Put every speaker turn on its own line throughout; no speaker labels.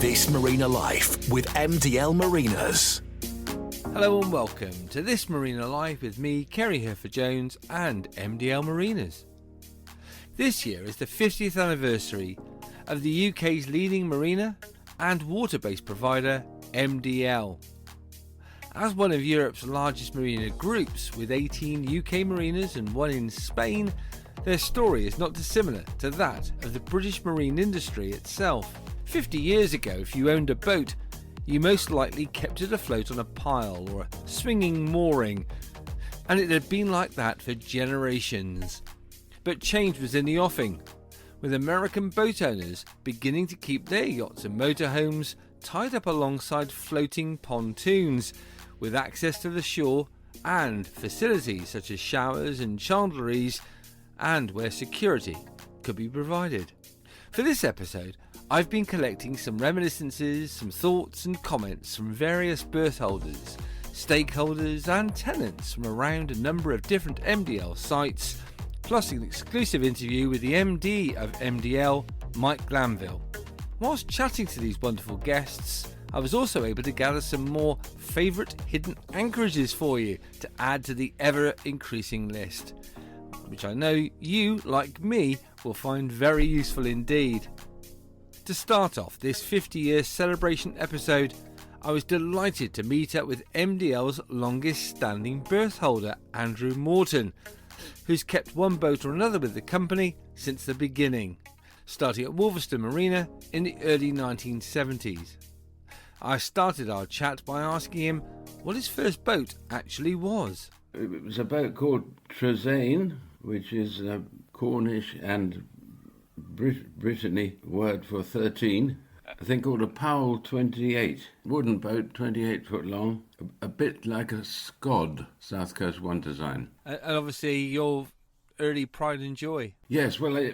This Marina Life with MDL Marinas.
Hello and welcome to This Marina Life with me, Ceri, Hurford-Jones and MDL Marinas. This year is the 50th anniversary of the UK's leading marina and water-based provider, MDL. As one of Europe's largest marina groups with 18 UK marinas and one in Spain, their story is not dissimilar to that of the British marine industry itself. 50 years ago, if you owned a boat, you most likely kept it afloat on a pile or a swinging mooring, and it had been like that for generations. But change was in the offing, with American boat owners beginning to keep their yachts and motorhomes tied up alongside floating pontoons, with access to the shore and facilities such as showers and chandleries, and where security could be provided. For this episode, I've been collecting some reminiscences, some thoughts and comments from various berth holders, stakeholders and tenants from around a number of different MDL sites, plus an exclusive interview with the MD of MDL, Mike Glanville. Whilst chatting to these wonderful guests, I was also able to gather some more favourite hidden anchorages for you to add to the ever-increasing list, which I know you, like me, will find very useful indeed. To start off this 50-year celebration episode, I was delighted to meet up with MDL's longest standing berth holder, Andrew Morton, who's kept one boat or another with the company since the beginning, starting at Wolverston Marina in the early 1970s. I started our chat by asking him what his first boat actually was.
It was a boat called Ceri, which is a Cornish and Brittany word for 13. A thing called a Powell 28. Wooden boat, 28 foot long, a bit like a Scod, South Coast One design.
And obviously your early pride and joy.
Yes, well,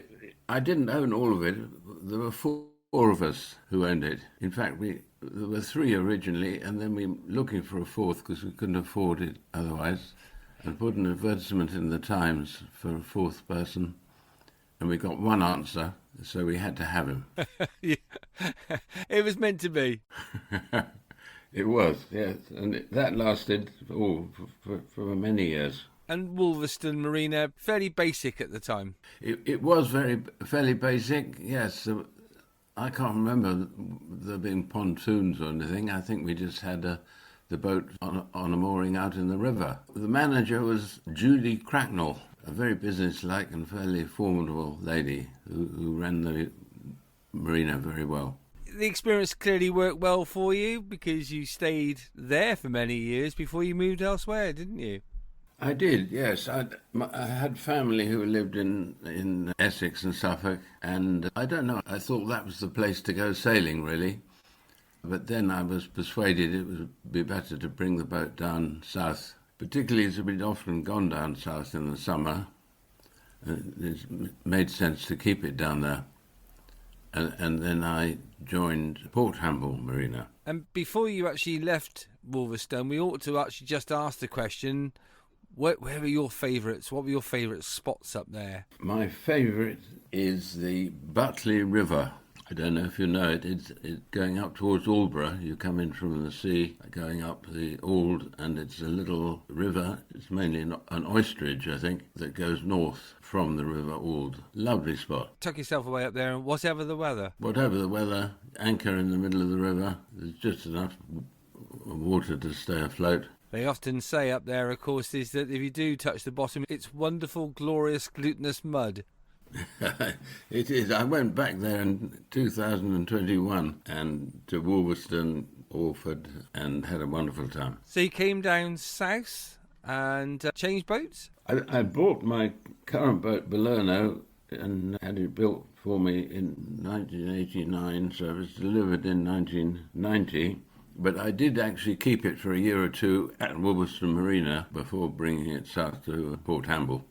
I didn't own all of it. There were four of us who owned it. In fact, there were three originally, and then we were looking for a fourth because we couldn't afford it otherwise, and put an advertisement in the Times for a fourth person. And we got one answer, so we had to have him.
Yeah. It was meant to be.
It was, yes. And that lasted for many years.
And Wolverston Marina, fairly basic at the time.
It was fairly basic, yes. I can't remember there being pontoons or anything. I think we just had the boat on a mooring out in the river. The manager was Judy Cracknell, a very businesslike and fairly formidable lady who ran the marina very well.
The experience clearly worked well for you because you stayed there for many years before you moved elsewhere, didn't you?
I did, yes. I had family who lived in Essex and Suffolk, and I don't know, I thought that was the place to go sailing, really. But then I was persuaded it would be better to bring the boat down south, particularly as we'd often gone down south in the summer. It made sense to keep it down there. And then I joined Port Hamble Marina.
And before you actually left Wolverston, we ought to actually just ask the question, where were your favourites? What were your favourite spots up there?
My favourite is the Butley River. I don't know if you know it. It's going up towards Aldborough. You come in from the sea, going up the Ald, and it's a little river. It's mainly an oysterage, I think, that goes north from the River Ald. Lovely spot.
Tuck yourself away up there, and whatever the weather.
Whatever the weather, anchor in the middle of the river. There's just enough water to stay afloat.
They often say up there, of course, is that if you do touch the bottom, it's wonderful, glorious, glutinous mud.
It is. I went back there in 2021 and to Wolverston, Orford, and had a wonderful time.
So you came down south and changed boats?
I bought my current boat, Belerno, and had it built for me in 1989, so it was delivered in 1990. But I did actually keep it for a year or two at Wolverston Marina before bringing it south to Port Hamble.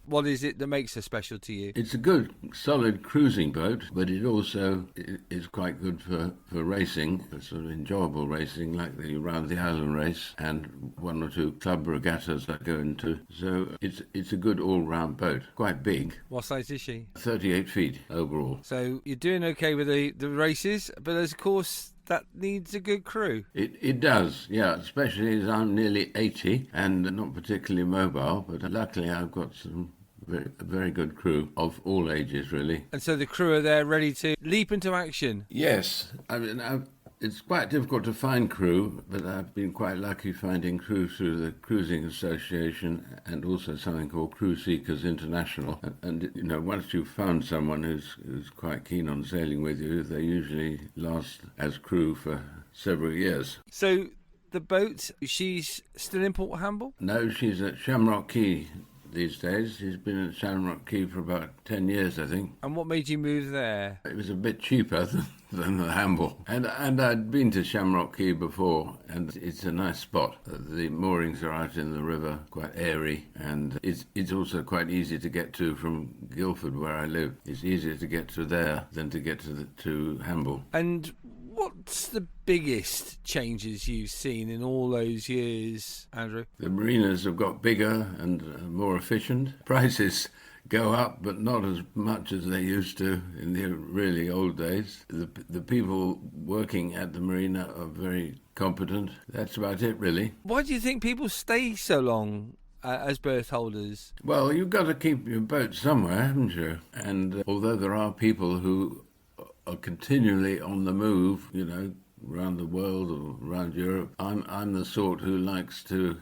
What is it that makes it special to you?
It's a good, solid cruising boat, but it also is quite good for racing, sort of enjoyable racing, like the Round the Island race and one or two club regattas I go into. So it's a good all-round boat, quite big.
What size is she?
38 feet overall.
So you're doing okay with the races, but of course that needs a good crew.
It does, yeah, especially as I'm nearly 80 and not particularly mobile, but luckily I've got a very good crew of all ages, really.
And so the crew are there ready to leap into action.
Yes, I mean, it's quite difficult to find crew, but I've been quite lucky finding crew through the Cruising Association and also something called Crew Seekers International. And you know, once you've found someone who's quite keen on sailing with you, they usually last as crew for several years.
So the boat, she's still in Port Hamble?
No, she's at Shamrock Quay these days. She's been at Shamrock Quay for about 10 years, I think.
And what made you move there?
It was a bit cheaper than the Hamble. And I'd been to Shamrock Quay before, and it's a nice spot. The moorings are out in the river, quite airy, and it's also quite easy to get to from Guildford, where I live. It's easier to get to there than to get to Hamble.
And what's the biggest changes you've seen in all those years, Andrew?
The marinas have got bigger and more efficient. Prices go up, but not as much as they used to in the really old days. The people working at the marina are very competent. That's about it, really.
Why do you think people stay so long as berth holders?
Well, you've got to keep your boat somewhere, haven't you? And although there are people who are continually on the move, you know, around the world or around Europe, I'm the sort who likes to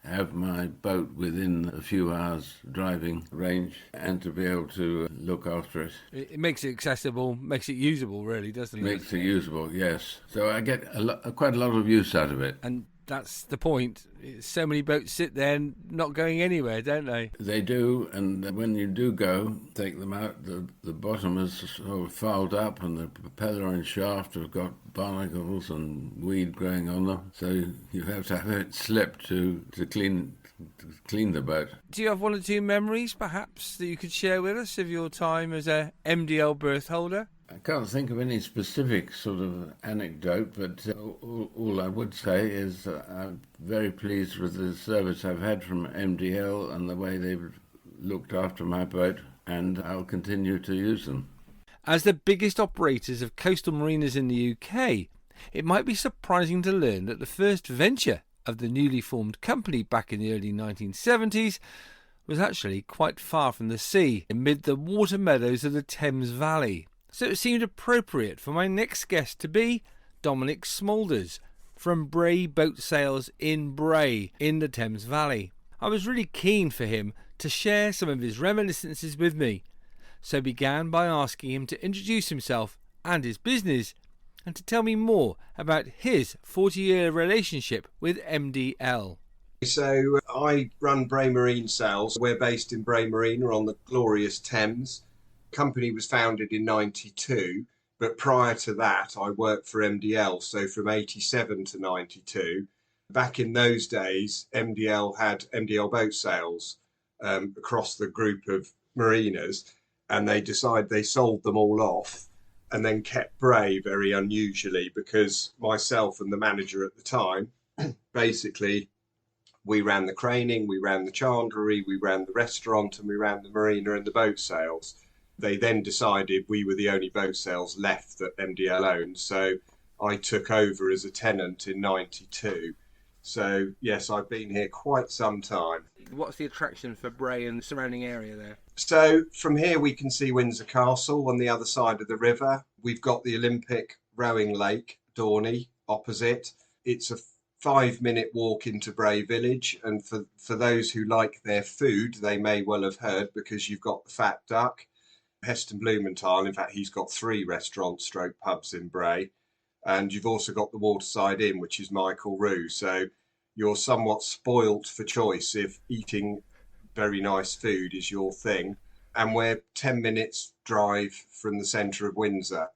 have my boat within a few hours driving range and to be able to look after it.
It makes it accessible, makes it usable, really, doesn't it?
Makes it usable, yes. So I get quite a lot of use out of it.
And that's the point. So many boats sit there not going anywhere, don't they?
They do, and when you do go, take them out, the bottom is sort of fouled up and the propeller and shaft have got barnacles and weed growing on them. So you have to have it slipped to clean the boat.
Do you have one or two memories, perhaps, that you could share with us of your time as a MDL berth holder?
I can't think of any specific sort of anecdote, but all I would say is I'm very pleased with the service I've had from MDL and the way they've looked after my boat, and I'll continue to use them.
As the biggest operators of coastal marinas in the UK, it might be surprising to learn that the first venture of the newly formed company back in the early 1970s was actually quite far from the sea, amid the water meadows of the Thames Valley. So it seemed appropriate for my next guest to be Dominic Smoulders from Bray Boat Sales in Bray in the Thames Valley. I was really keen for him to share some of his reminiscences with me, so began by asking him to introduce himself and his business and to tell me more about his 40-year relationship with MDL.
So I run Bray Marine Sales. We're based in Bray Marina on the glorious Thames. Company was founded in 92, but prior to that I worked for MDL, so from 87 to 92. Back in those days, MDL had MDL boat sales across the group of marinas, and they decided they sold them all off and then kept Bray very unusually, because myself and the manager at the time, basically we ran the craning, we ran the chandlery, we ran the restaurant, and we ran the marina and the boat sales. They then decided we were the only boat sales left that MDL owned, so I took over as a tenant in 92. So, yes, I've been here quite some time.
What's the attraction for Bray and the surrounding area there?
So, from here we can see Windsor Castle on the other side of the river. We've got the Olympic rowing lake, Dorney, opposite. It's a 5-minute walk into Bray Village, and for those who like their food, they may well have heard, because you've got the Fat Duck, Heston Blumenthal. In fact, he's got 3 restaurants stroke pubs in Bray, and you've also got the Waterside Inn, which is Michael Rue. So you're somewhat spoilt for choice if eating very nice food is your thing. And we're 10 minutes drive from the centre of Windsor.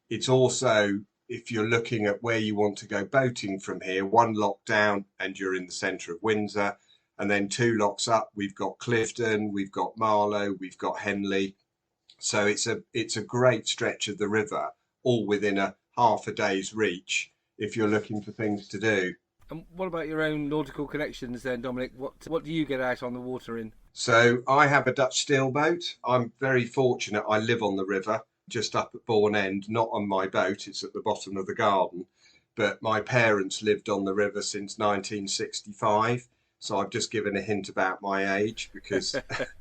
It's also, if you're looking at where you want to go boating from here, one lock down and you're in the centre of Windsor, And then 2 locks up, we've got Clifton, we've got Marlow, we've got Henley. So it's a great stretch of the river, all within a half a day's reach if you're looking for things to do.
And what about your own nautical connections then, Dominic? What do you get out on the water in?
So I have a Dutch steel boat. I'm very fortunate. I live on the river, just up at Bourne End, not on my boat. It's at the bottom of the garden. But my parents lived on the river since 1965. So I've just given a hint about my age because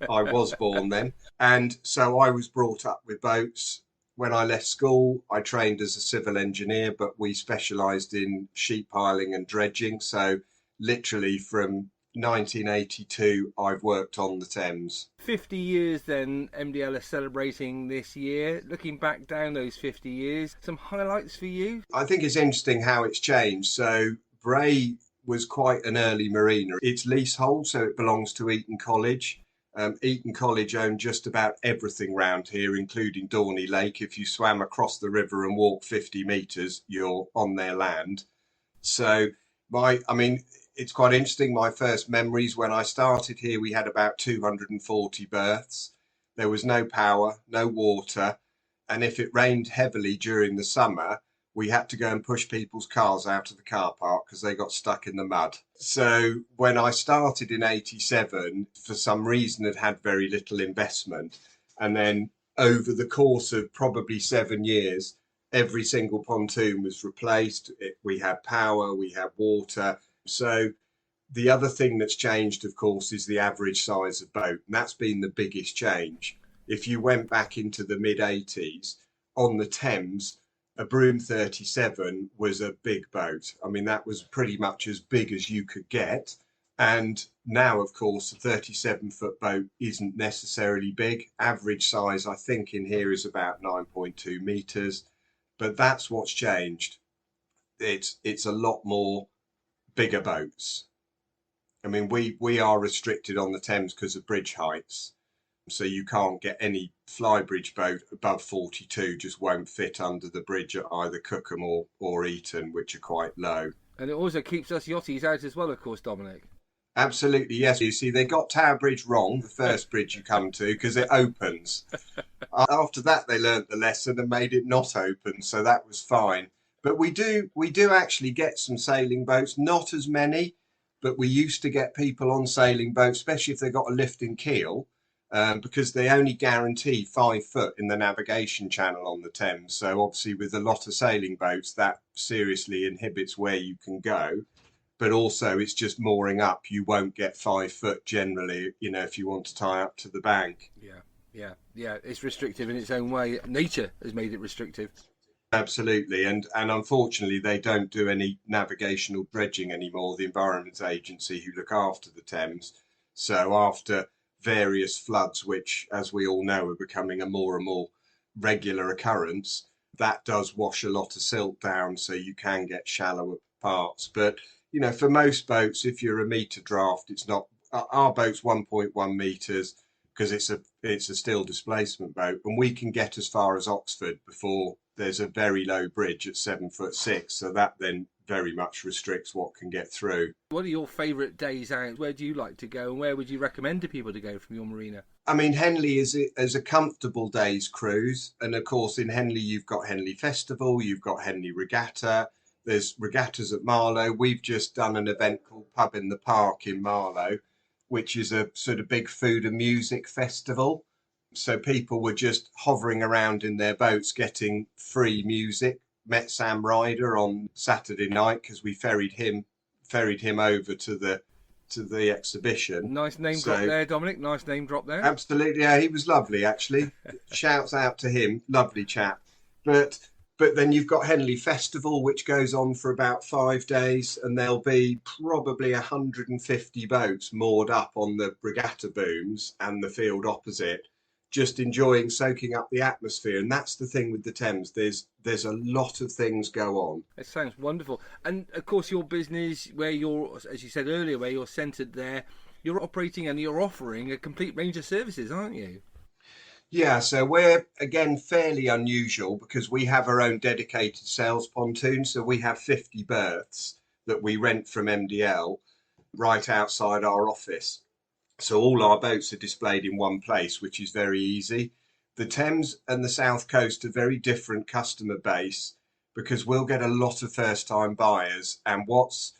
I was born then. And so I was brought up with boats. When I left school, I trained as a civil engineer, but we specialised in sheet piling and dredging. So literally from 1982, I've worked on the Thames.
50 years then, MDL is celebrating this year. Looking back down those 50 years, some highlights for you?
I think it's interesting how it's changed. So Bray was quite an early marina. It's leasehold, so it belongs to Eton College. Eton College owned just about everything round here, including Dorney Lake. If you swam across the river and walked 50 metres, you're on their land. So it's quite interesting. My first memories when I started here, we had about 240 berths. There was no power, no water. And if it rained heavily during the summer, we had to go and push people's cars out of the car park because they got stuck in the mud. So when I started in 87, for some reason, it had very little investment. And then over the course of probably 7 years, every single pontoon was replaced. We had power, we had water. So the other thing that's changed, of course, is the average size of boat. And that's been the biggest change. If you went back into the mid-80s, on the Thames, a Broom 37 was a big boat. I mean, that was pretty much as big as you could get. And now, of course, a 37-foot boat isn't necessarily big. Average size, I think, in here is about 9.2 metres. But that's what's changed. It's a lot more bigger boats. I mean, we are restricted on the Thames because of bridge heights. So you can't get any flybridge boat above 42, just won't fit under the bridge at either Cookham or Eton, which are quite low.
And it also keeps us yachties out as well, of course, Dominic.
Absolutely, yes. You see, they got Tower Bridge wrong, the first bridge you come to, because it opens. After that, they learnt the lesson and made it not open, so that was fine. But we do actually get some sailing boats, not as many, but we used to get people on sailing boats, especially if they got a lifting keel. Because they only guarantee 5 foot in the navigation channel on the Thames. So obviously with a lot of sailing boats, that seriously inhibits where you can go. But also it's just mooring up. You won't get 5 foot generally, if you want to tie up to the bank.
Yeah. It's restrictive in its own way. Nature has made it restrictive.
Absolutely. And unfortunately, they don't do any navigational dredging anymore, the Environment Agency who look after the Thames. So after various floods, which, as we all know, are becoming a more and more regular occurrence, that does wash a lot of silt down, so you can get shallower parts. But, for most boats, if you're a metre draft, it's not. Our boat's 1.1 metres because it's a still displacement boat, and we can get as far as Oxford before there's a very low bridge at 7'6", so that then very much restricts what can get through.
What are your favourite days out? Where do you like to go, and where would you recommend to people to go from your marina?
I mean, Henley is a comfortable day's cruise, and of course in Henley you've got Henley Festival, you've got Henley Regatta, there's regattas at Marlow. We've just done an event called Pub in the Park in Marlow, which is a sort of big food and music festival. So people were just hovering around in their boats getting free music. Met Sam Ryder on Saturday night because we ferried him over to the exhibition.
Nice name drop there, Dominic. Nice name drop there.
Absolutely, yeah, he was lovely actually. Shouts out to him, lovely chap. But then you've got Henley Festival, which goes on for about 5 days, and there'll be probably 150 boats moored up on the regatta booms and the field opposite, just enjoying soaking up the atmosphere. And that's the thing with the Thames. There's a lot of things go on.
It sounds wonderful. And of course your business, where you're, as you said earlier, where you're centred there, you're operating and you're offering a complete range of services, aren't you?
Yeah, so we're, again, fairly unusual because we have our own dedicated sales pontoon. So we have 50 berths that we rent from MDL. right outside our office. So all our boats are displayed in one place, which is very easy. The Thames and the South Coast are very different customer base because we'll get a lot of first-time buyers. And what's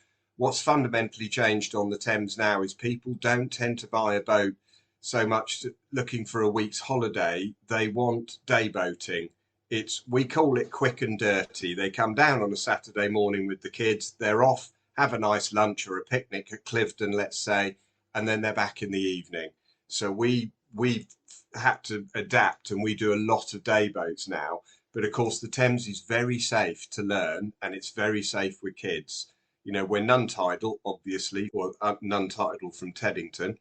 fundamentally changed on the Thames now is people don't tend to buy a boat so much looking for a week's holiday. They want day boating. We call it quick and dirty. They come down on a Saturday morning with the kids, they're off, have a nice lunch or a picnic at Clifton, let's say, and then they're back in the evening. So we've had to adapt, and we do a lot of day boats now. But of course, the Thames is very safe to learn, and it's very safe with kids. You know, we're non-tidal, obviously, or non-tidal from Teddington.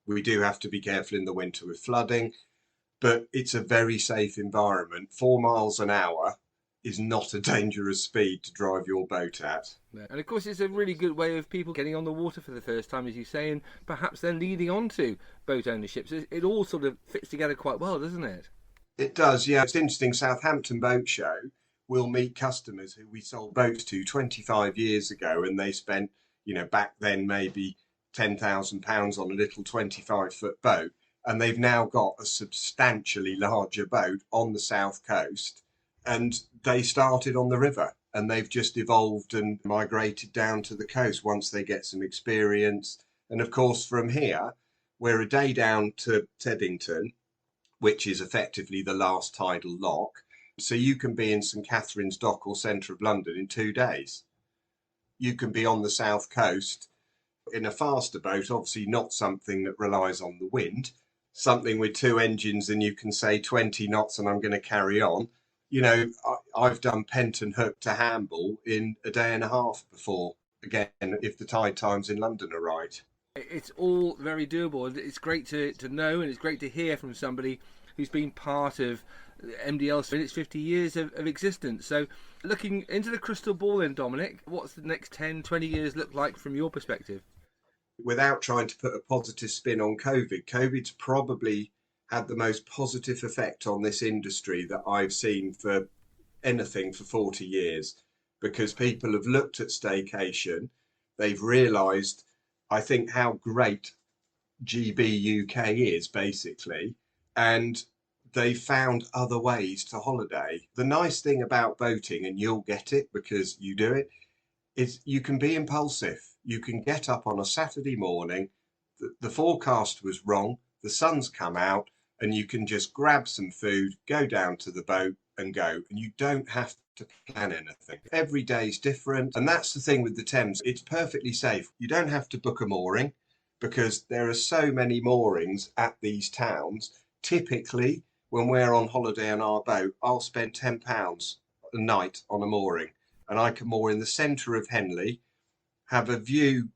We do have to be careful in the winter with flooding, but it's a very safe environment. 4 miles an hour is not a dangerous speed to drive your boat at.
And of course, it's a really good way of people getting on the water for the first time, as you say, and perhaps then leading on to boat ownership. So it all sort of fits together quite well, doesn't it?
It does, yeah. It's interesting. Southampton Boat Show, we'll meet customers who we sold boats to 25 years ago, and they spent, back then maybe £10,000 on a little 25-foot boat, and they've now got a substantially larger boat on the south coast, and they started on the river, and they've just evolved and migrated down to the coast once they get some experience. And of course, from here, we're a day down to Teddington, which is effectively the last tidal lock. So you can be in St Catherine's Dock or centre of London in 2 days. You can be on the south coast in a faster boat, obviously not something that relies on the wind, something with 2 engines, and you can say 20 knots and I'm going to carry on. I've done Penton Hook to Hamble in a day and a half before, again, if the tide times in London are right.
It's all very doable. It's great to know, and it's great to hear from somebody who's been part of MDL in its 50 years of existence. So looking into the crystal ball then, Dominic, what's the next 10, 20 years look like from your perspective?
Without trying to put a positive spin on COVID's probably had the most positive effect on this industry that I've seen for anything for 40 years, because people have looked at staycation, they've realised, I think, how great GB UK is, basically, and they found other ways to holiday. The nice thing about boating, and you'll get it because you do it, is you can be impulsive. You can get up on a Saturday morning, the forecast was wrong, the sun's come out, and you can just grab some food, go down to the boat and go. And you don't have to plan anything. Every day's different. And that's the thing with the Thames. It's perfectly safe. You don't have to book a mooring because there are so many moorings at these towns. Typically, when we're on holiday on our boat, I'll spend £10 a night on a mooring. And I can moor in the centre of Henley, have a view,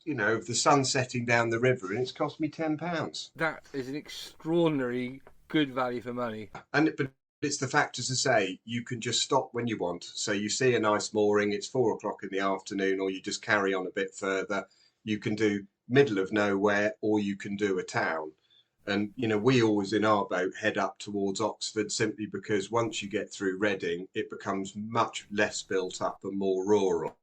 of the sun setting down the river, and it's cost me £10.
That is an extraordinary good value for money.
But it's the fact, as I say, you can just stop when you want. So you see a nice mooring, it's 4 o'clock in the afternoon, or you just carry on a bit further. You can do middle of nowhere, or you can do a town. And, we always in our boat head up towards Oxford, simply because once you get through Reading, it becomes much less built up and more rural.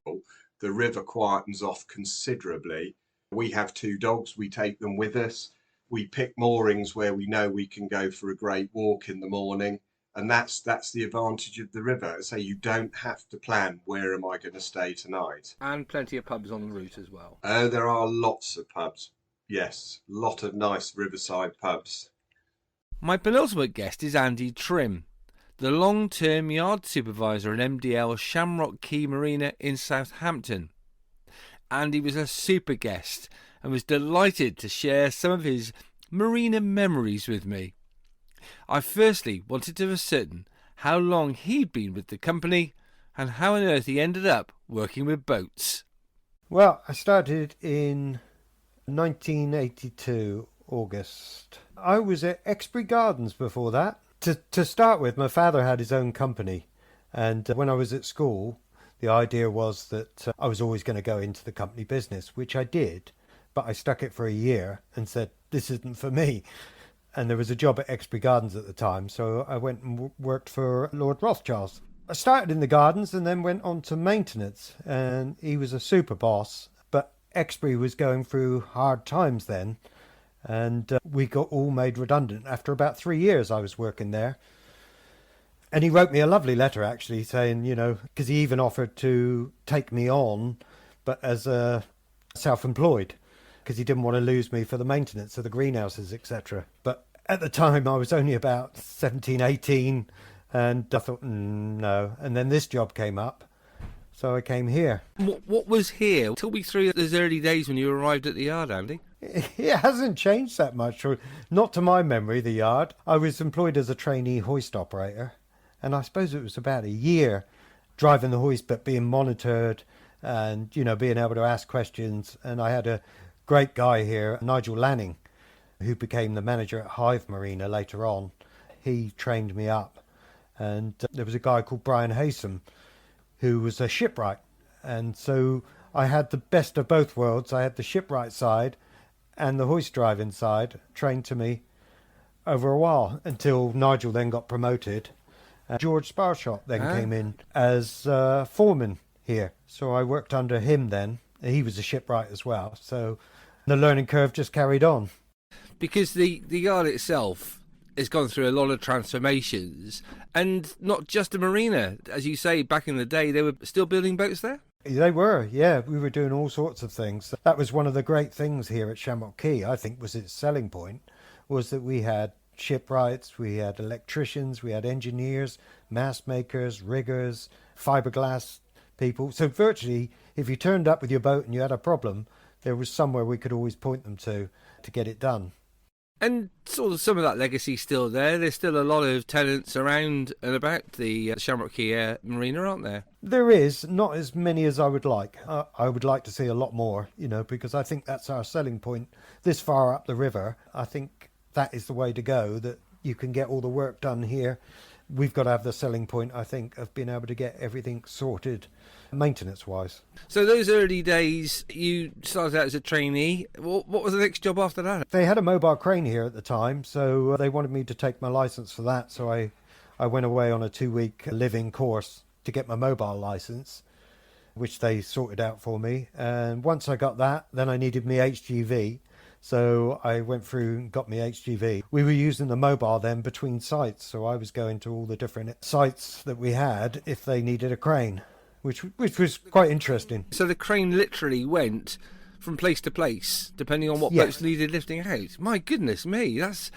The river quietens off considerably. We have 2 dogs, we take them with us. We pick moorings where we know we can go for a great walk in the morning. And that's the advantage of the river. So you don't have to plan, where am I going to stay tonight?
And plenty of pubs on the route as well.
Oh, there are lots of pubs. Yes, a lot of nice riverside pubs.
My penultimate guest is Andy Trim, the long-term yard supervisor at MDL Shamrock Quay Marina in Southampton. Andy was a super guest and was delighted to share some of his marina memories with me. I firstly wanted to ascertain how long he'd been with the company and how on earth he ended up working with boats.
Well, I started in 1982, August. I was at Exbury Gardens before that. To start with, my father had his own company, and when I was at school, the idea was that I was always going to go into the company business, which I did, but I stuck it for a year and said, this isn't for me. And there was a job at Exbury Gardens at the time, so I went and worked for Lord Rothschild's. I started in the gardens and then went on to maintenance, and he was a super boss, but Exbury was going through hard times then, and we got all made redundant after about 3 years I was working there. And he wrote me a lovely letter, actually, saying, because he even offered to take me on, but as a self-employed, because he didn't want to lose me for the maintenance of the greenhouses, etc. But at the time, I was only about 17, 18, and I thought, no. And then this job came up, so I came here.
What was here? Talk me through those early days when you arrived at the yard, Andy.
It hasn't changed that much, not to my memory, the yard. I was employed as a trainee hoist operator, and I suppose it was about a year driving the hoist, but being monitored and, being able to ask questions. And I had a great guy here, Nigel Lanning, who became the manager at Hive Marina later on. He trained me up. And there was a guy called Brian Haysom, who was a shipwright. And so I had the best of both worlds. I had the shipwright side and the hoist driving side trained to me over a while, until Nigel then got promoted. George Sparshot then came in as foreman here. So I worked under him then. He was a shipwright as well. So the learning curve just carried on.
Because the yard itself has gone through a lot of transformations, and not just a marina. As you say, back in the day, they were still building boats there?
They were, yeah. We were doing all sorts of things. That was one of the great things here at Shamrock Quay, I think, was its selling point, was that we had shipwrights, we had electricians, we had engineers, mast makers, riggers, fiberglass people. So virtually, if you turned up with your boat and you had a problem, there was somewhere we could always point them to get it done.
And sort of some of that legacy still there. There's still a lot of tenants around and about the Shamrock Quay Marina, aren't there?
There is, not as many as I would like. I would like to see a lot more, because I think that's our selling point. This far up the river, I think that is the way to go, that you can get all the work done here. We've got to have the selling point, I think, of being able to get everything sorted maintenance-wise.
So those early days, you started out as a trainee. What was the next job after that?
They had a mobile crane here at the time, so they wanted me to take my licence for that. So I went away on a 2-week living course to get my mobile licence, which they sorted out for me. And once I got that, then I needed my HGV. So I went through and got my HGV. We were using the mobile then between sites, so I was going to all the different sites that we had if they needed a crane, which was quite interesting.
So the crane literally went from place to place, depending on what boats needed lifting out. My goodness me, that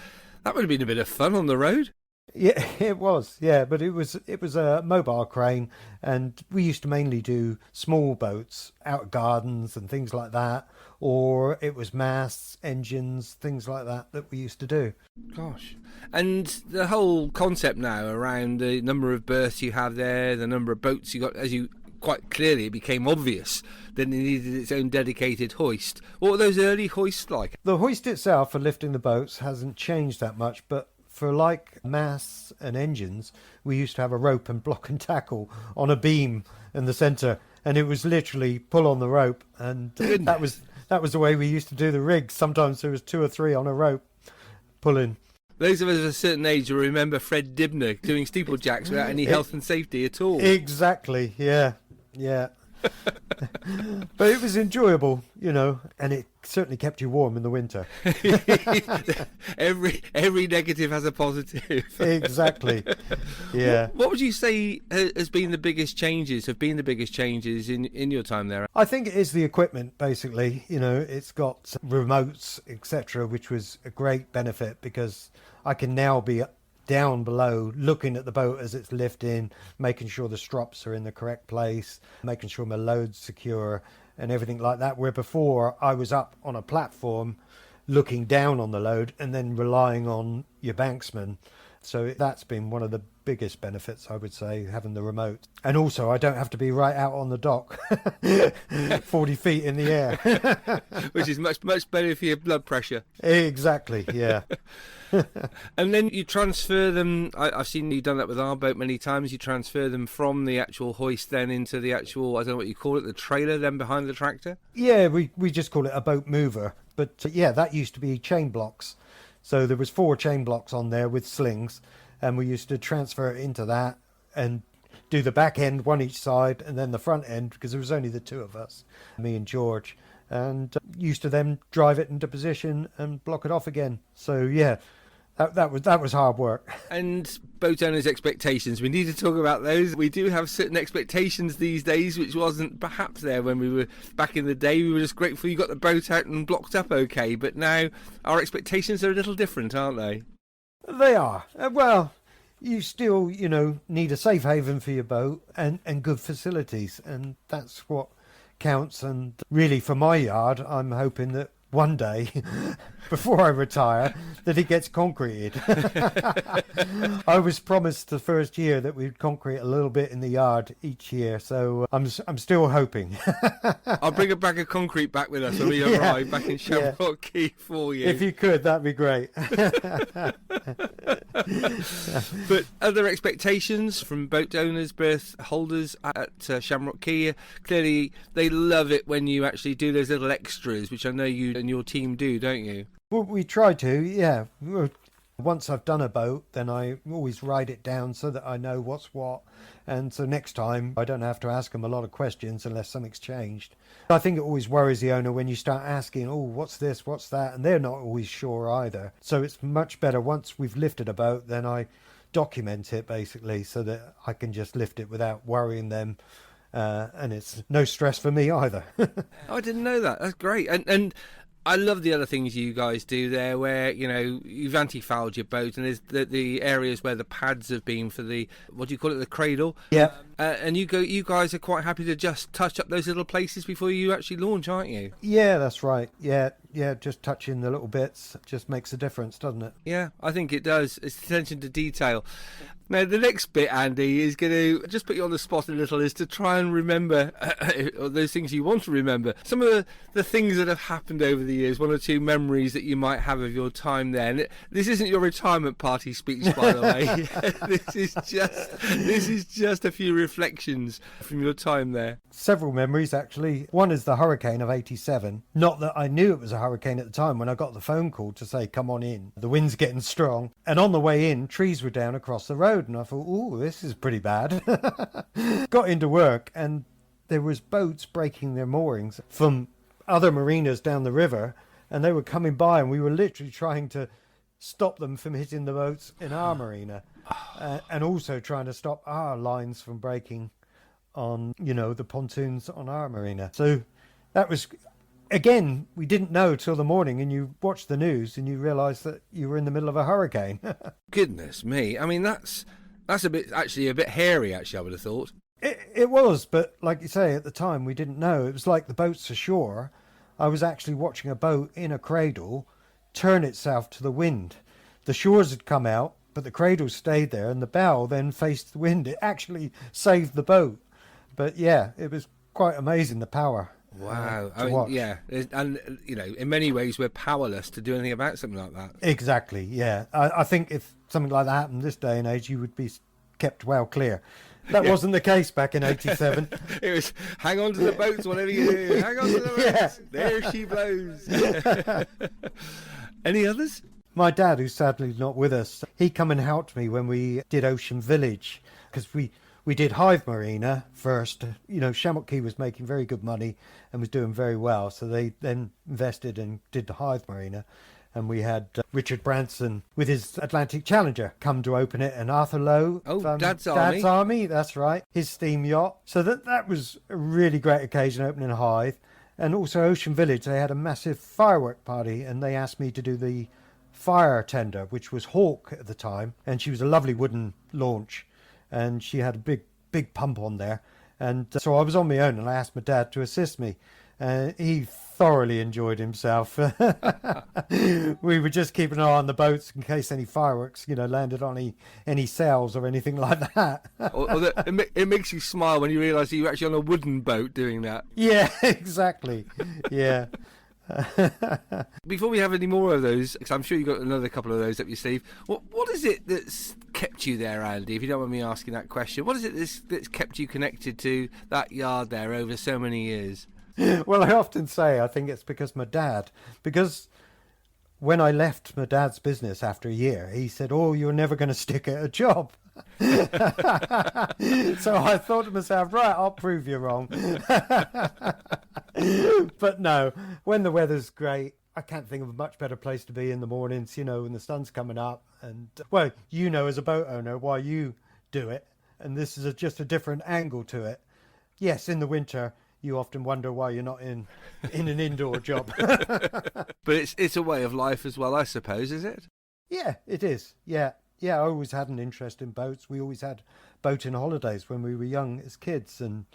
would have been a bit of fun on the road.
Yeah, it was. Yeah, but it was a mobile crane, and we used to mainly do small boats, out gardens and things like that, or it was masts, engines, things like that we used to do.
Gosh. And the whole concept now around the number of berths you have there, the number of boats you got, as you quite clearly, it became obvious that it needed its own dedicated hoist. What were those early hoists like?
The hoist itself for lifting the boats hasn't changed that much, but for like masts and engines, we used to have a rope and block and tackle on a beam in the centre, and it was literally pull on the rope, and that was the way we used to do the rigs. Sometimes there was 2 or 3 on a rope pulling.
Those of us of a certain age will remember Fred Dibner doing steeplejacks without any health and safety at all.
Exactly, yeah. But it was enjoyable, and it certainly kept you warm in the winter.
every negative has a positive.
Exactly. Yeah.
What would you say have been the biggest changes in your time there?
I think it is the equipment, basically. It's got remotes, etc., which was a great benefit, because I can now be down below looking at the boat as it's lifting, making sure the strops are in the correct place, making sure my load's secure and everything like that, where before I was up on a platform looking down on the load and then relying on your banksman. So that's been one of the biggest benefits, I would say, having the remote. And also I don't have to be right out on the dock 40 feet in the air.
Which is much better for your blood pressure.
Exactly, yeah.
And then you transfer them. I've seen you done that with our boat many times. You transfer them from the actual hoist then into the actual, I don't know what you call it, the trailer then behind the tractor?
Yeah, we just call it a boat mover. But that used to be chain blocks. So there was 4 chain blocks on there with slings, and we used to transfer it into that and do the back end, one each side, and then the front end, because there was only the 2 of us, me and George. and used to then drive it into position and block it off again. So yeah, that was hard work.
And boat owners' expectations, we need to talk about those. We do have certain expectations these days, which wasn't perhaps there when we were back in the day. We were just grateful you got the boat out and blocked up okay, but now our expectations are a little different, aren't they?
They are. Well, you still, need a safe haven for your boat and good facilities, and that's what counts. And really, for my yard, I'm hoping that one day, before I retire, that it gets concreted. I was promised the first year that we'd concrete a little bit in the yard each year, so I'm still hoping.
I'll bring a bag of concrete back with us when we arrive back in Shamrock Key for you.
If you could, that'd be great.
But other expectations from boat owners, berth holders at Shamrock Key, clearly they love it when you actually do those little extras, which I know you and your team do, don't you?
Well, we try to, yeah. Once I've done a boat, then I always write it down so that I know what's what. And so next time I don't have to ask them a lot of questions unless something's changed. I think it always worries the owner when you start asking, oh, what's this, what's that? And they're not always sure either. So it's much better once we've lifted a boat, then I document it basically so that I can just lift it without worrying them. And it's no stress for me either.
I didn't know that. That's great. And I love the other things you guys do there where, you've anti-fouled your boat and there's the areas where the pads have been for the, what do you call it, the cradle?
Yeah.
And you guys are quite happy to just touch up those little places before you actually launch, aren't you?
Yeah, that's right. Yeah, just touching the little bits just makes a difference, doesn't it?
Yeah, I think it does. It's attention to detail. Now, the next bit, Andy, is going to just put you on the spot a little, is to try and remember those things you want to remember. Some of the things that have happened over the years, one or two memories that you might have of your time there. And this isn't your retirement party speech, by the way. This is just a few reflections from your time there.
Several memories, actually. One is the hurricane of 87. Not that I knew it was a hurricane at the time when I got the phone call to say, come on in. The wind's getting strong. And on the way in, trees were down across the road. And I thought, oh, this is pretty bad. Got into work and there was boats breaking their moorings from other marinas down the river. And they were coming by and we were literally trying to stop them from hitting the boats in our marina. And also trying to stop our lines from breaking on, the pontoons on our marina. So that was, again, we didn't know till the morning, and you watch the news and you realise that you were in the middle of a hurricane.
Goodness me. I mean, that's a bit hairy, actually, I would have thought.
It was, but like you say, at the time we didn't know. It was like the boats ashore. I was actually watching a boat in a cradle turn itself to the wind. The shores had come out, but the cradle stayed there, and the bow then faced the wind. It actually saved the boat. But yeah, it was quite amazing, the power.
Wow.
Watch.
Yeah. And, in many ways, we're powerless to do anything about something like that.
Exactly, yeah. I think if something like that happened this day and age, you would be kept well clear. That wasn't the case back in 87.
It was, hang on to the boats, whatever you do. Hang on to the boats. Yeah. There she blows. Any others?
My dad, who's sadly not with us, he come and helped me when we did Ocean Village, because we did Hive Marina first. Shamrock Key was making very good money and was doing very well, so they then invested and did the Hive Marina. And we had Richard Branson with his Atlantic Challenger come to open it, and Arthur Lowe.
Oh, Dad's Army,
that's right. His steam yacht. So that was a really great occasion, opening Hive. And also Ocean Village, they had a massive firework party, and they asked me to do the fire tender, which was Hawk at the time. And she was a lovely wooden launch, and she had a big pump on there. And so I was on my own, and I asked my dad to assist me. He thoroughly enjoyed himself. We were just keeping an eye on the boats in case any fireworks, landed on any sails or anything like that.
It makes you smile when you realise you're actually on a wooden boat doing that.
Yeah, exactly. Yeah.
Before we have any more of those, because I'm sure you've got another couple of those up your sleeve, what is it that's kept you there, Andy, if you don't mind me asking that question? What is it that's kept you connected to that yard there over so many years?
Well, I often say I think it's because when I left my dad's business after a year, he said, oh, you're never going to stick at a job. So I thought to myself, right, I'll prove you wrong. But no, when the weather's great, I can't think of a much better place to be in the mornings, when the sun's coming up. And, well, as a boat owner, why you do it. And this is just a different angle to it. Yes, in the winter, you often wonder why you're not in an indoor job.
But it's a way of life as well, I suppose, is it?
Yeah, it is. Yeah. I always had an interest in boats. We always had boating holidays when we were young as kids. And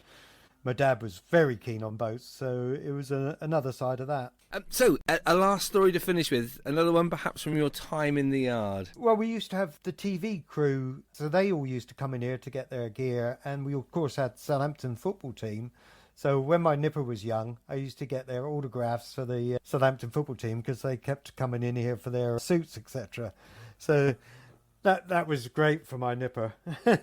my dad was very keen on boats, so it was another side of that.
So, a last story to finish with, another one perhaps from your time in the yard.
Well, we used to have the TV crew, so they all used to come in here to get their gear, and we of course had Southampton football team. So when my nipper was young, I used to get their autographs for the Southampton football team because they kept coming in here for their suits, etc. So that was great for my nipper.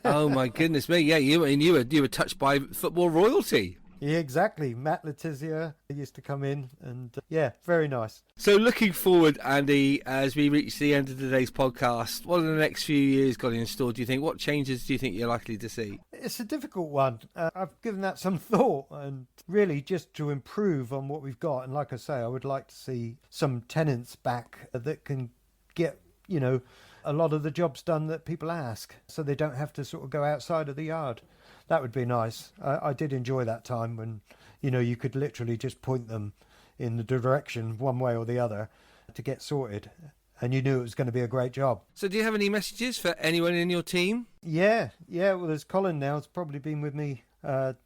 Oh my goodness me! Yeah, you were touched by football royalty.
Yeah, exactly. Matt Letizia used to come in, and very nice.
So looking forward, Andy, as we reach the end of today's podcast, what are the next few years got in store, do you think? What changes do you think you're likely to see?
It's a difficult one. I've given that some thought, and really just to improve on what we've got. And like I say, I would like to see some tenants back that can get, a lot of the jobs done that people ask, so they don't have to sort of go outside of the yard. That would be nice. I did enjoy that time when, you could literally just point them in the direction one way or the other to get sorted. And you knew it was going to be a great job.
So do you have any messages for anyone in your team?
Yeah. Well, there's Colin now. He's probably been with me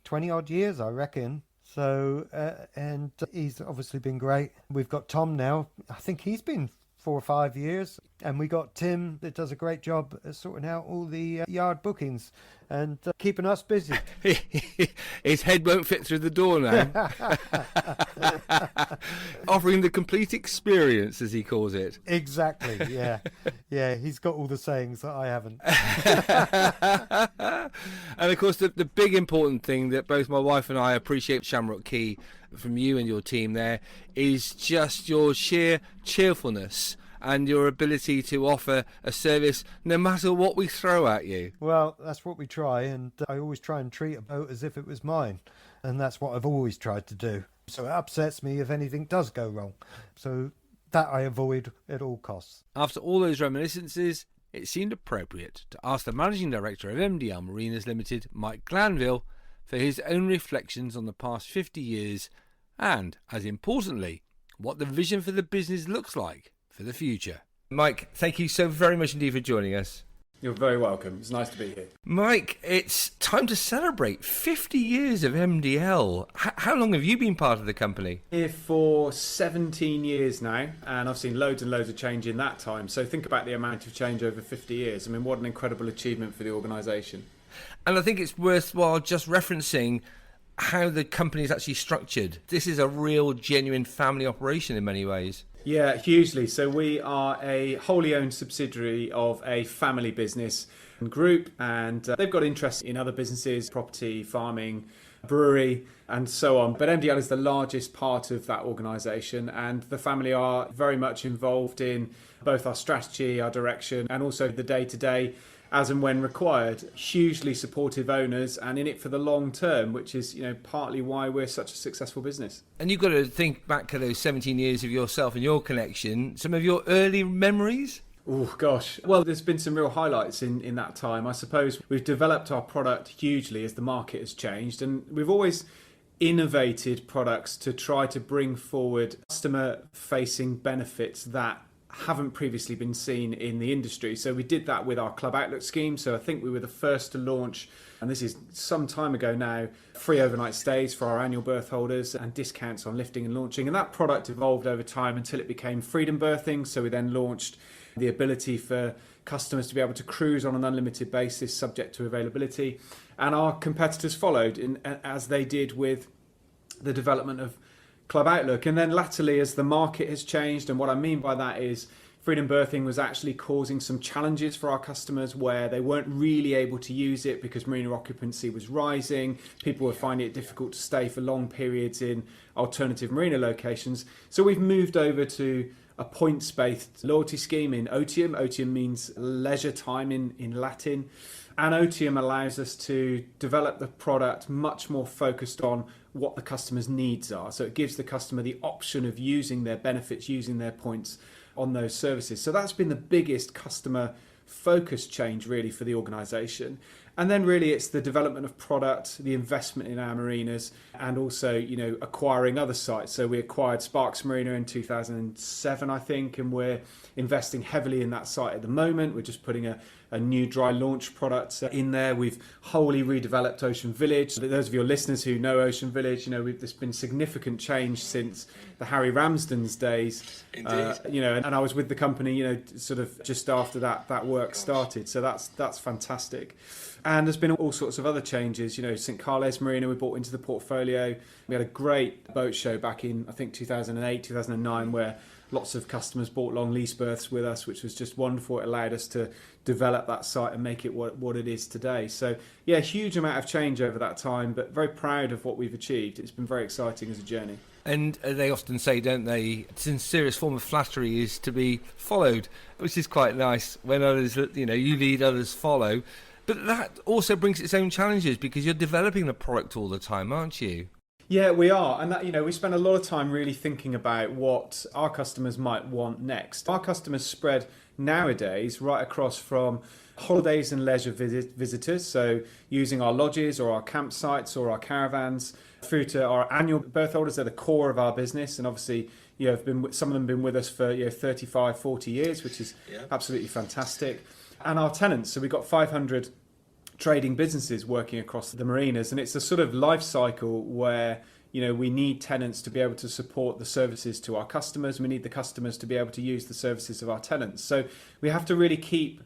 20 odd years, I reckon. So, and he's obviously been great. We've got Tom now. I think he's been 4 or 5 years, and we got Tim that does a great job at sorting out all the yard bookings and keeping us busy.
His head won't fit through the door now. Offering the complete experience, as he calls it.
Exactly, yeah. He's got all the sayings that I haven't.
And of course the big important thing that both my wife and I appreciate, Shamrock Key, from you and your team there, is just your sheer cheerfulness and your ability to offer a service no matter what we throw at you.
Well, that's what we try, and I always try and treat a boat as if it was mine, and that's what I've always tried to do. So it upsets me if anything does go wrong. So that I avoid at all costs.
After all those reminiscences, it seemed appropriate to ask the Managing Director of MDL Marinas Limited, Mike Glanville, for his own reflections on the past 50 years and, as importantly, what the vision for the business looks like for the future. Mike, thank you so very much indeed for joining us.
You're very welcome. It's nice to be here.
Mike, it's time to celebrate 50 years of MDL. How long have you been part of the company?
Here for 17 years now, and I've seen loads and loads of change in that time. So think about the amount of change over 50 years. I mean, what an incredible achievement for the organisation.
And I think it's worthwhile just referencing how the company is actually structured. This is a real, genuine family operation in many ways.
Yeah, hugely. So we are a wholly owned subsidiary of a family business and group, and they've got interests in other businesses, property, farming, brewery, and so on. But MDL is the largest part of that organisation, and the family are very much involved in both our strategy, our direction, and also the day-to-day as and when required. Hugely supportive owners and in it for the long term, which is, partly why we're such a successful business.
And you've got to think back to those 17 years of yourself and your connection, some of your early memories?
Oh, gosh. Well, there's been some real highlights in that time. I suppose we've developed our product hugely as the market has changed, and we've always innovated products to try to bring forward customer-facing benefits that haven't previously been seen in the industry. So we did that with our Club Outlook scheme. So I think we were the first to launch, and this is some time ago now, free overnight stays for our annual berth holders and discounts on lifting and launching. And that product evolved over time until it became freedom berthing. So we then launched the ability for customers to be able to cruise on an unlimited basis subject to availability. And our competitors followed as they did with the development of Club Outlook. And then latterly, as the market has changed, and what I mean by that is freedom berthing was actually causing some challenges for our customers where they weren't really able to use it because marina occupancy was rising. People were finding it difficult to stay for long periods in alternative marina locations. So we've moved over to a points-based loyalty scheme in Otium. Otium means leisure time in Latin. And Otium allows us to develop the product much more focused on what the customer's needs are. So it gives the customer the option of using their benefits, using their points on those services. So that's been the biggest customer focus change really for the organisation. And then really it's the development of product, the investment in our marinas, and also, acquiring other sites. So we acquired Sparks Marina in 2007, I think, and we're investing heavily in that site at the moment. We're just putting a new dry launch product in there. We've wholly redeveloped Ocean Village. Those of your listeners who know Ocean Village, there's been significant change since the Harry Ramsden's days.
Indeed.
And I was with the company, sort of just after that work started. So that's fantastic. And there's been all sorts of other changes. St Carles Marina we brought into the portfolio. We had a great boat show back in, I think, 2008, 2009, where lots of customers bought long lease berths with us, which was just wonderful. It allowed us to develop that site and make it what it is today. So, yeah, huge amount of change over that time, but very proud of what we've achieved. It's been very exciting as a journey.
And they often say, don't they, sincerest form of flattery is to be followed, which is quite nice when others, you lead, others follow. But that also brings its own challenges because you're developing the product all the time, aren't you?
Yeah, we are. And that, we spend a lot of time really thinking about what our customers might want next. Our customers spread nowadays right across from holidays and leisure visitors, so using our lodges or our campsites or our caravans, through to our annual berth holders. They're the core of our business, and obviously some of them have been with us for 35, 40 years, which is absolutely fantastic. And our tenants, so we've got 500 trading businesses working across the marinas, and it's a sort of life cycle where we need tenants to be able to support the services to our customers. We need the customers to be able to use the services of our tenants. So we have to really keep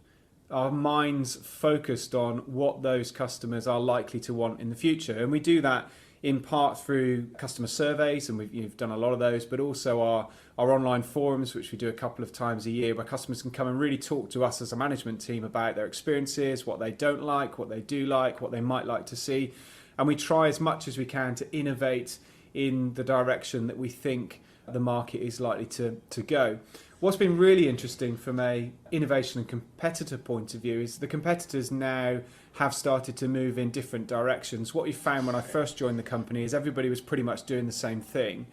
our minds focused on what those customers are likely to want in the future, and we do that in part through customer surveys, and we've done a lot of those, but also our online forums, which we do a couple of times a year, where customers can come and really talk to us as a management team about their experiences, what they don't like, what they do like, what they might like to see. And we try as much as we can to innovate in the direction that we think the market is likely to go. What's been really interesting from a innovation and competitor point of view is the competitors now have started to move in different directions. What we found when I first joined the company is everybody was pretty much doing the same thing.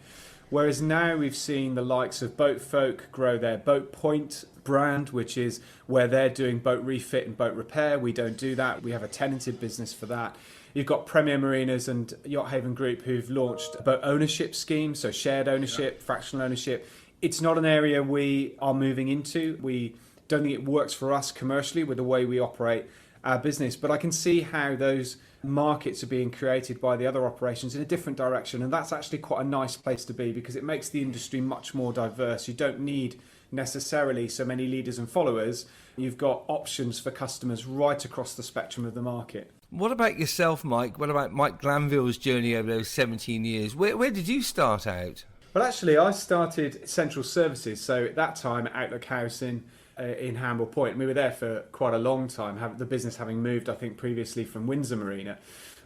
Whereas now we've seen the likes of Boat Folk grow their Boat Point brand, which is where they're doing boat refit and boat repair. We don't do that. We have a tenanted business for that. You've got Premier Marinas and Yacht Haven Group who've launched a boat ownership scheme, so shared ownership, fractional ownership. It's not an area we are moving into. We don't think it works for us commercially with the way we operate our business, but I can see how those markets are being created by the other operations in a different direction, and that's actually quite a nice place to be because it makes the industry much more diverse. You don't need necessarily so many leaders and followers. You've got options for customers right across the spectrum of the market.
What about yourself, Mike? What about Mike Glanville's journey over those 17 years? Where did you start out?
Well, actually, I started Central Services, so at that time, Outlook House in Hamble Point. We were there for quite a long time, the business having moved, I think, previously from Windsor Marina.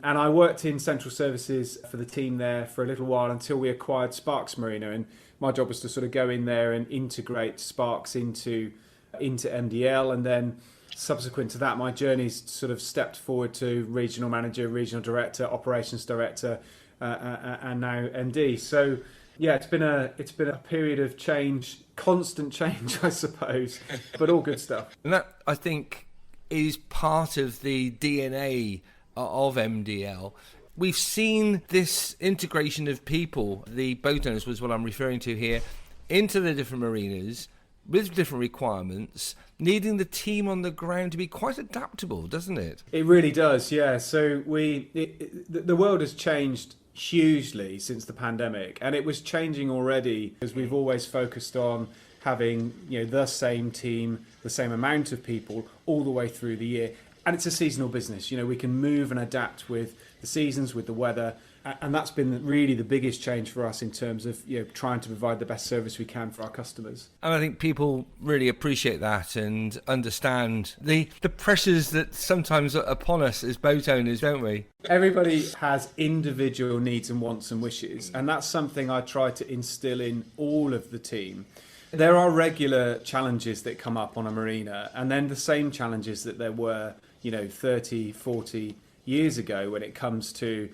And I worked in Central Services for the team there for a little while until we acquired Sparks Marina. And my job was to sort of go in there and integrate Sparks into MDL. And then subsequent to that, my journey's sort of stepped forward to regional manager, regional director, operations director, and now MD. So yeah, it's been a period of change, constant change, I suppose, but all good stuff.
And that, I think, is part of the DNA of MDL. We've seen this integration of people, the boat owners was what I'm referring to here, into the different marinas with different requirements, needing the team on the ground to be quite adaptable, doesn't it?
It really does, yeah. So the world has changed hugely since the pandemic, and it was changing already because we've always focused on having the same team, the same amount of people all the way through the year. And it's a seasonal business. We can move and adapt with the seasons, with the weather, and that's been really the biggest change for us in terms of trying to provide the best service we can for our customers.
And I think people really appreciate that and understand the pressures that sometimes are upon us as boat owners, don't we?
Everybody has individual needs and wants and wishes, and that's something I try to instill in all of the team. There are regular challenges that come up on a marina, and then the same challenges that there were 30, 40 years ago when it comes to,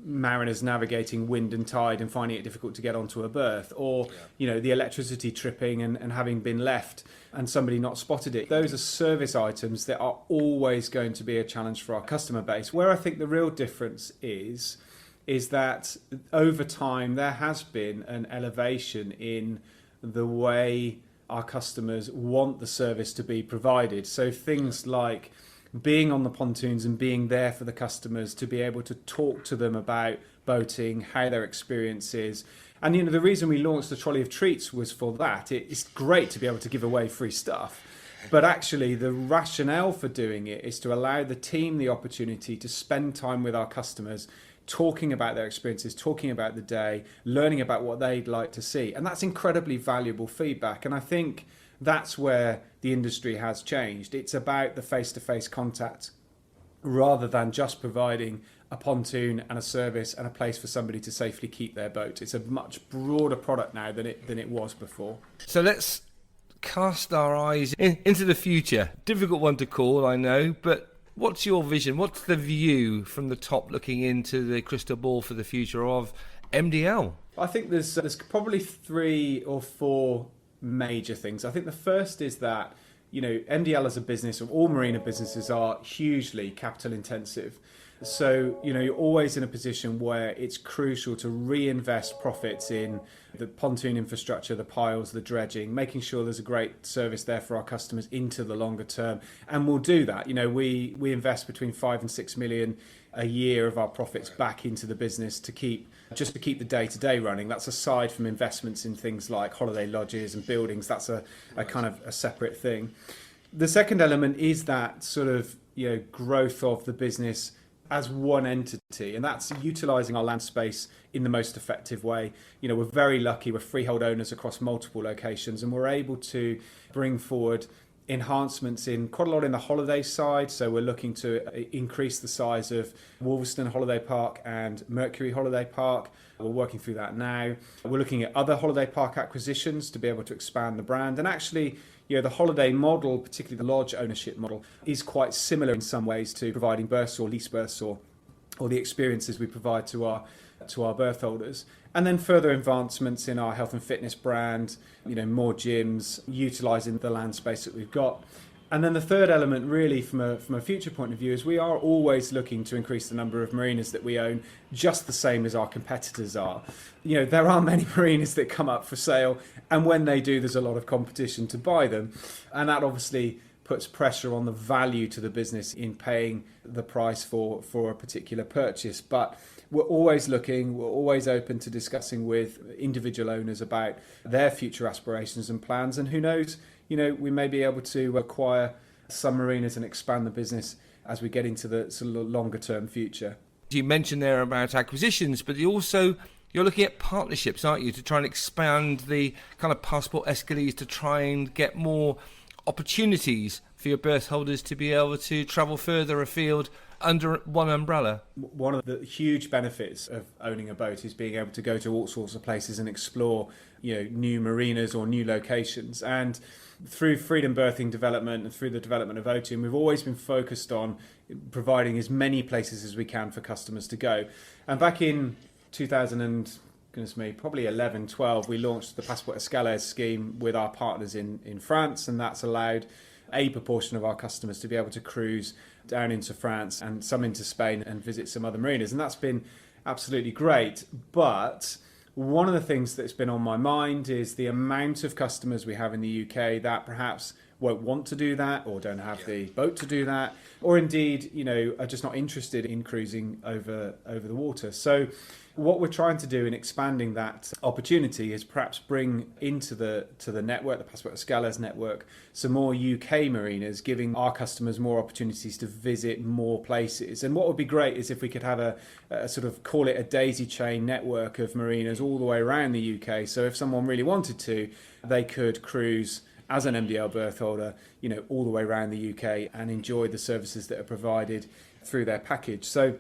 mariners navigating wind and tide and finding it difficult to get onto a berth, or, the electricity tripping and having been left and somebody not spotted it. Those are service items that are always going to be a challenge for our customer base. Where I think the real difference is that over time there has been an elevation in the way our customers want the service to be provided. So things like being on the pontoons and being there for the customers, to be able to talk to them about boating, how their experience is. And the reason we launched the Trolley of Treats was for that. It's great to be able to give away free stuff, but actually the rationale for doing it is to allow the team the opportunity to spend time with our customers, talking about their experiences, talking about the day, learning about what they'd like to see. And that's incredibly valuable feedback. And I think that's where the industry has changed. It's about the face-to-face contact rather than just providing a pontoon and a service and a place for somebody to safely keep their boat. It's a much broader product now than it was before.
So let's cast our eyes into the future. Difficult one to call, I know, but what's your vision? What's the view from the top looking into the crystal ball for the future of MDL?
I think there's probably 3 or 4 major things. I think the first is that, MDL as a business, or all marina businesses, are hugely capital intensive. So, you're always in a position where it's crucial to reinvest profits in the pontoon infrastructure, the piles, the dredging, making sure there's a great service there for our customers into the longer term. And we'll do that. We invest between 5 and 6 million a year of our profits back into the business to keep the day-to-day running. That's aside from investments in things like holiday lodges and buildings. That's a kind of a separate thing. The second element is that sort of growth of the business as one entity, and that's utilising our land space in the most effective way. We're very lucky, we're freehold owners across multiple locations, and we're able to bring forward enhancements in quite a lot in the holiday side. So we're looking to increase the size of Wolverston Holiday Park and Mercury Holiday Park. We're working through that now. We're looking at other holiday park acquisitions to be able to expand the brand. And actually, the holiday model, particularly the lodge ownership model, is quite similar in some ways to providing berths or lease berths or the experiences we provide to our berth holders. And then further advancements in our health and fitness brand, more gyms, utilising the land space that we've got. And then the third element, really, from a future point of view, is we are always looking to increase the number of marinas that we own, just the same as our competitors are. There are many marinas that come up for sale, and when they do, there's a lot of competition to buy them. And that obviously puts pressure on the value to the business in paying the price for a particular purchase. But we're always looking, we're always open to discussing with individual owners about their future aspirations and plans. And who knows, we may be able to acquire some marinas and expand the business as we get into the sort of longer term future.
You mentioned there about acquisitions, but you're looking at partnerships, aren't you, to try and expand the kind of passport escalates, to try and get more opportunities for your berth holders to be able to travel further afield under one umbrella.
One of the huge benefits of owning a boat is being able to go to all sorts of places and explore, new marinas or new locations. And through Freedom Berthing development and through the development of Otium, we've always been focused on providing as many places as we can for customers to go. And back in 11, 12, we launched the Passport Escalaires scheme with our partners in France, and that's allowed a proportion of our customers to be able to cruise down into France and some into Spain and visit some other marinas, and that's been absolutely great. But one of the things that's been on my mind is the amount of customers we have in the UK that perhaps won't want to do that, or don't have the boat to do that, or indeed, are just not interested in cruising over the water. So what we're trying to do in expanding that opportunity is perhaps bring into the network, the Passport Escalaires network, some more UK marinas, giving our customers more opportunities to visit more places. And what would be great is if we could have a sort of, call it a daisy chain network of marinas all the way around the UK. So if someone really wanted to, they could cruise as an MDL berth holder, all the way around the UK and enjoy the services that are provided through their package. So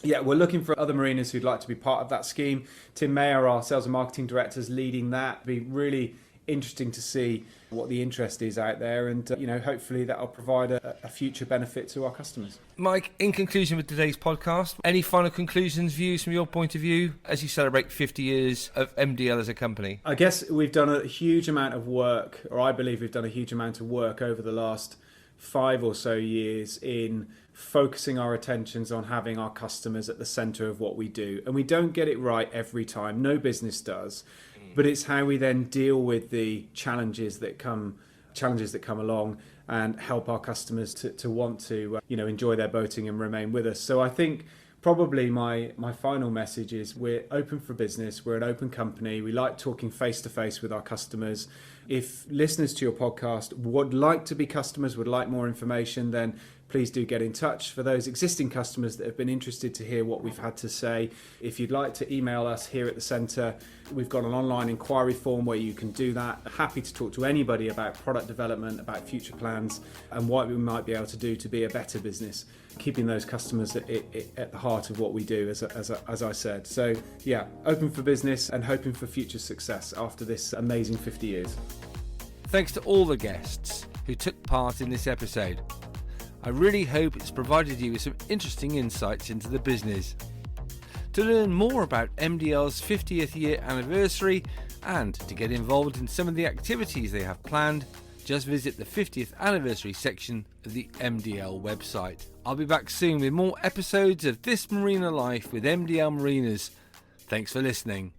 yeah, we're looking for other marinas who'd like to be part of that scheme. Tim Mayer, our sales and marketing director, is leading that. It'd be really interesting to see what the interest is out there, and hopefully that'll provide a future benefit to our customers.
Mike, in conclusion with today's podcast, any final conclusions, views from your point of view as you celebrate 50 years of MDL as a company?
I guess we've done a huge amount of work, or I believe we've done a huge amount of work over the last 5 or so years in focusing our attentions on having our customers at the centre of what we do. And we don't get it right every time, no business does, but it's how we then deal with the challenges that come along and help our customers to want to enjoy their boating and remain with us. So I think probably my final message is we're open for business, we're an open company, we like talking face to face with our customers. If listeners to your podcast would like to be customers, would like more information, then please do get in touch. For those existing customers that have been interested to hear what we've had to say, if you'd like to email us here at the centre, we've got an online inquiry form where you can do that. Happy to talk to anybody about product development, about future plans, and what we might be able to do to be a better business, keeping those customers at the heart of what we do, as I said. So yeah, open for business and hoping for future success after this amazing 50 years.
Thanks to all the guests who took part in this episode. I really hope it's provided you with some interesting insights into the business. To learn more about MDL's 50th year anniversary and to get involved in some of the activities they have planned, just visit the 50th anniversary section of the MDL website. I'll be back soon with more episodes of This Marina Life with MDL Marinas. Thanks for listening.